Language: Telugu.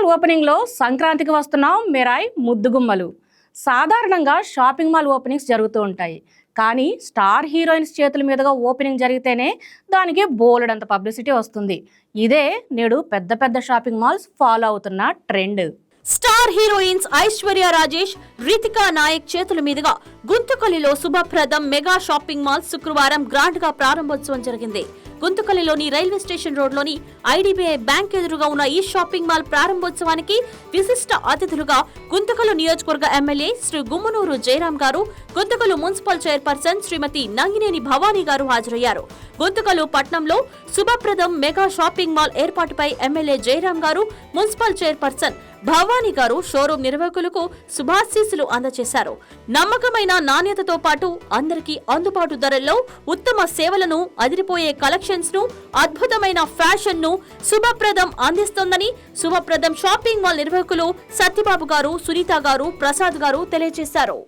మాల్ ఓపెనింగ్లో సంక్రాంతికి వస్తున్నాం మెరాయ్ ముద్దుగుమ్మలు. సాధారణంగా షాపింగ్ మాల్ ఓపెనింగ్స్ జరుగుతూ ఉంటాయి, కానీ స్టార్ హీరోయిన్స్ చేతుల మీదుగా ఓపెనింగ్ జరిగితేనే దానికి బోలెడంత పబ్లిసిటీ వస్తుంది. ఇదే నేడు పెద్ద పెద్ద షాపింగ్ మాల్స్ ఫాలో అవుతున్న trend. Star heroines Aishwarya Rajesh, Ritika Nayak చేతుల మీదుగా గుంతకల్లిలో శుభప్రదం మెగా షాపింగ్ మాల్ శుక్రవారం గ్రాండ్ గా ప్రారంభోత్సవం జరిగింది. గుంతకల్లిలోని రైల్వే స్టేషన్ రోడ్లోని ఐడిబిఐ బ్యాంక్ ఎదురుగా ఉన్న ఈ షాపింగ్ మాల్ ప్రారంభోత్సవానికి విశిష్ట అతిథులుగా గుంతకల్లు నియోజకవర్గ ఎమ్మెల్యే శ్రీ గుమ్మనూరు జయరాం గారు, గుంతకల్లు మున్సిపల్ చైర్పర్సన్ శ్రీమతి నంగినేని భవానీ గారు హాజరయ్యారు. గుంతకల్లు పట్నంలో శుభప్రదం మెగా షాపింగ్ మాల్ ఏర్పాటుపై ఎమ్మెల్యే జయరాం గారు, మున్సిపల్ చైర్పర్సన్ భవానీ గారు షోరూం నిర్వాహకులకు శుభాశీస్సులు అందజేశారు. నమ్మకమైన నాణ్యతతో పాటు అందరికీ అందుబాటు ధరల్లో ఉత్తమ సేవలను, అదిరిపోయే కలెక్షన్స్ ను, అద్భుతమైన ఫ్యాషన్ ను శుభప్రదం అందిస్తోందని శుభప్రదం షాపింగ్ మాల్ నిర్వాహకులు సత్యబాబు గారు, సునీత గారు, ప్రసాద్ గారు తెలియజేశారు.